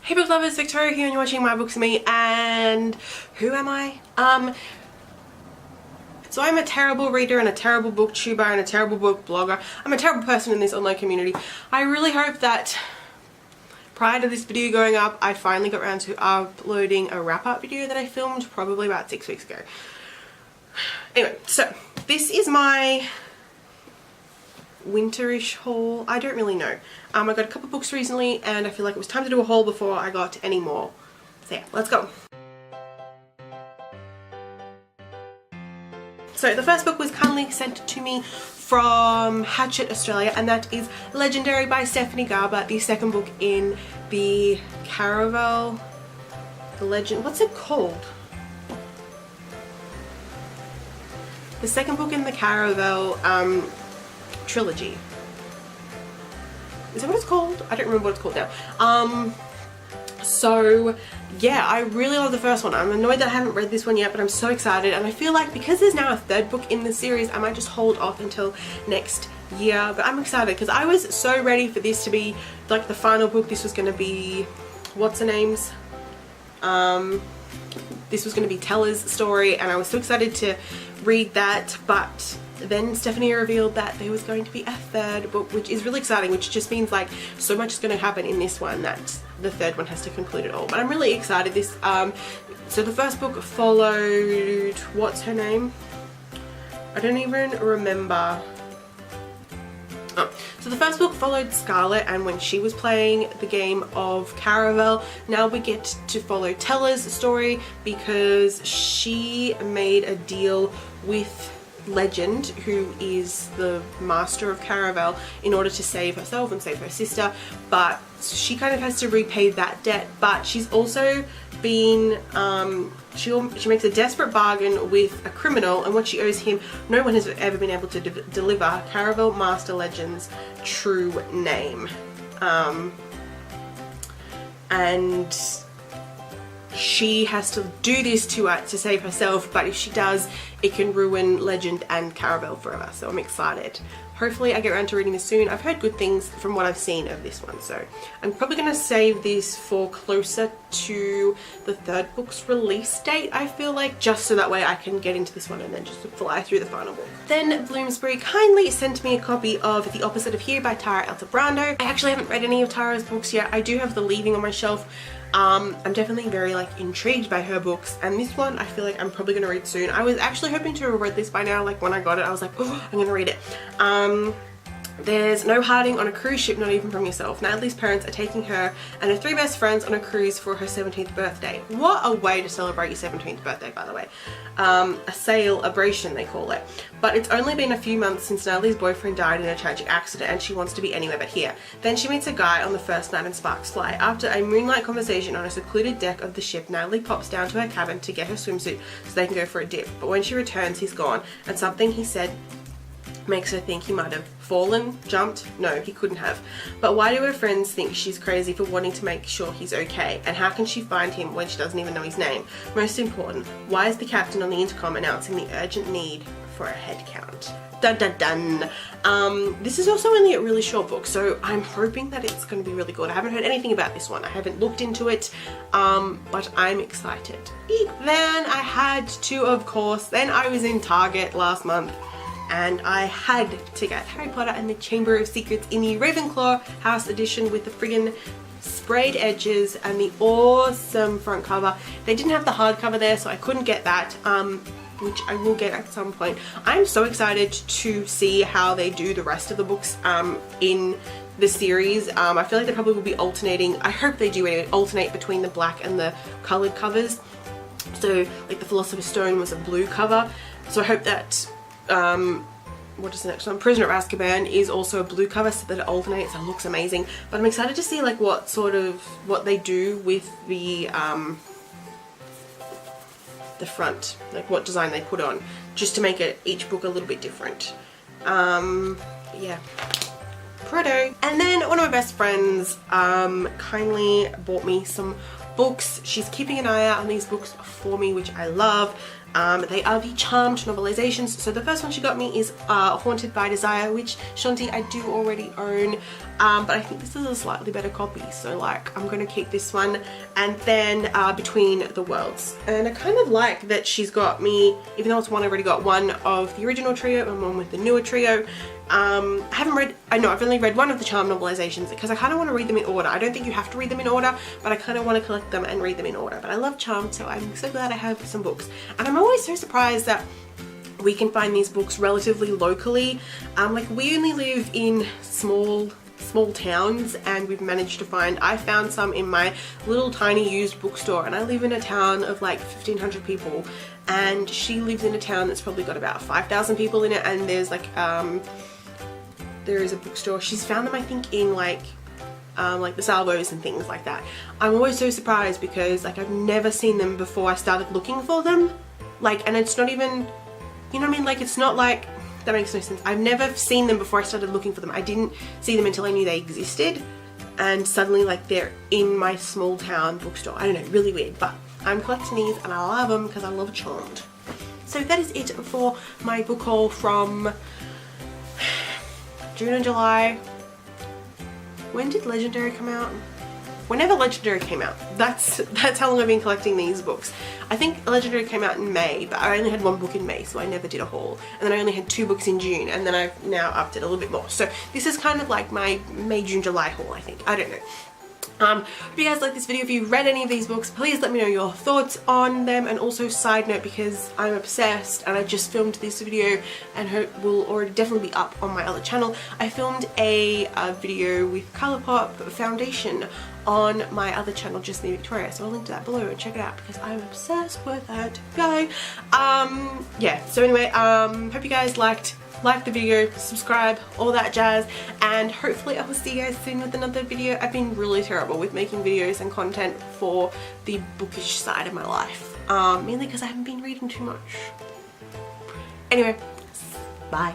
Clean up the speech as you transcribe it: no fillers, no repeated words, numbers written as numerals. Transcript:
Hey book lovers, Victoria here and you're watching My Books and Me. And who am I? So I'm a terrible reader and a terrible booktuber and a terrible book blogger. I'm a terrible person in this online community. I really hope that prior to this video going up, I finally got around to uploading a wrap-up video that I filmed probably about 6 weeks ago. Anyway, so this is my winterish haul. I don't really know. I got a couple books recently and I feel like it was time to do a haul before I got any more. So yeah, let's go. So the first book was kindly sent to me from Hachette Australia, and that is Legendary by Stephanie Garber, the second book in the Caraval, the Legend, what's it called? The second book in the Caraval trilogy. Is that what it's called? I don't remember what it's called now. So yeah, I really love the first one. I'm annoyed that I haven't read this one yet, but I'm so excited, and I feel like because there's now a third book in the series, I might just hold off until next year. But I'm excited because I was so ready for this to be like the final book. This was going to be, what's her name's? This was going to be Tella's story, and I was so excited to read that, but then Stephanie revealed that there was going to be a third book, which is really exciting, which just means like so much is going to happen in this one that the third one has to conclude it all. But I'm really excited. This so the first book followed, what's her name? I don't even remember. Oh, so the first book followed Scarlett and when she was playing the game of Caraval. Now we get to follow Tella's story because she made a deal with Legend, who is the master of Caraval, in order to save herself and save her sister, but she kind of has to repay that debt. But she's also been she makes a desperate bargain with a criminal, and what she owes him, no one has ever been able to deliver Caraval Master Legend's true name, and she has to do this to save herself, but if she does, it can ruin Legend and Caraval forever. So I'm excited. Hopefully I get around to reading this soon. I've heard good things from what I've seen of this one, so I'm probably going to save this for closer to the third book's release date, I feel like, just so that way I can get into this one and then just fly through the final book. Then Bloomsbury kindly sent me a copy of The Opposite of Here by Tara Altebrando. I actually haven't read any of Tara's books yet. I do have The Leaving on my shelf. I'm definitely very like intrigued by her books, and this one I feel like I'm probably gonna read soon. I was actually hoping to have read this by now. Like when I got it I was like, oh, I'm gonna read it. There's no hiding on a cruise ship, not even from yourself. Natalie's parents are taking her and her 3 best friends on a cruise for her 17th birthday. What a way to celebrate your 17th birthday, by the way. A celebration, they call it. But it's only been a few months since Natalie's boyfriend died in a tragic accident, and she wants to be anywhere but here. Then she meets a guy on the first night and sparks fly. After a moonlight conversation on a secluded deck of the ship, Natalie pops down to her cabin to get her swimsuit so they can go for a dip. But when she returns, he's gone, and something he said makes her think he might have fallen, jumped. No, he couldn't have. But why do her friends think she's crazy for wanting to make sure he's okay? And how can she find him when she doesn't even know his name? Most important, why is the captain on the intercom announcing the urgent need for a head count? Dun dun dun. This is also only a really short book, so I'm hoping that it's going to be really good. I haven't heard anything about this one. I haven't looked into it, but I'm excited. Then I had to, of course, then I was in Target last month, and I had to get Harry Potter and the Chamber of Secrets in the Ravenclaw House edition with the friggin' sprayed edges and the awesome front cover. They didn't have the hardcover there, so I couldn't get that, which I will get at some point. I'm so excited to see how they do the rest of the books in the series. I feel like they probably will be alternating. I hope they do anyway, alternate between the black and the coloured covers. So like the Philosopher's Stone was a blue cover, so I hope that what is the next one? Prisoner of Azkaban is also a blue cover, so that it alternates and looks amazing. But I'm excited to see like what they do with the front, like what design they put on, just to make it each book a little bit different. Yeah, pretty. And then one of my best friends kindly bought me some books. She's keeping an eye out on these books for me, which I love. They are the Charmed novelizations. So the first one she got me is Haunted by Desire, which Shanti I do already own. but I think this is a slightly better copy, so like I'm gonna keep this one. And then Between the Worlds, and I kind of like that she's got me, even though it's one I already got, one of the original trio and one with the newer trio. I've only read one of the Charmed novelizations because I kind of want to read them in order. I don't think you have to read them in order, but I kind of want to collect them and read them in order. But I love Charmed, so I'm so glad I have some books. And I'm always so surprised that we can find these books relatively locally. Like we only live in small towns, and we've managed to find, I found some in my little tiny used bookstore, and I live in a town of like 1,500 people, and she lives in a town that's probably got about 5,000 people in it, and there's like there is a bookstore. She's found them I think in like the Salvos and things like that. I'm always so surprised because like I've never seen them before I started looking for them, like, and it's not even, you know what I mean, like it's not like, that makes no sense. I've never seen them before I started looking for them. I didn't see them until I knew they existed, and suddenly like they're in my small town bookstore. I don't know, really weird, but I'm collecting these and I love them because I love Charmed. So that is it for my book haul from June and July. When did Legendary come out? Whenever Legendary came out. That's how long I've been collecting these books. I think Legendary came out in May, but I only had one book in May, so I never did a haul. And then I only had 2 books in June, and then I've now upped it a little bit more. So this is kind of like my May, June, July haul, I think. I don't know. Hope you guys like this video. If you read any of these books, please let me know your thoughts on them. And also, side note, because I'm obsessed and I just filmed this video and hope will already definitely be up on my other channel, I filmed a video with Colourpop foundation on my other channel, Just Me Victoria, so I'll link to that below and check it out because I'm obsessed with that guy. Yeah, so anyway, hope you guys like the video, subscribe, all that jazz, and hopefully I will see you guys soon with another video. I've been really terrible with making videos and content for the bookish side of my life, mainly because I haven't been reading too much. Anyway, bye.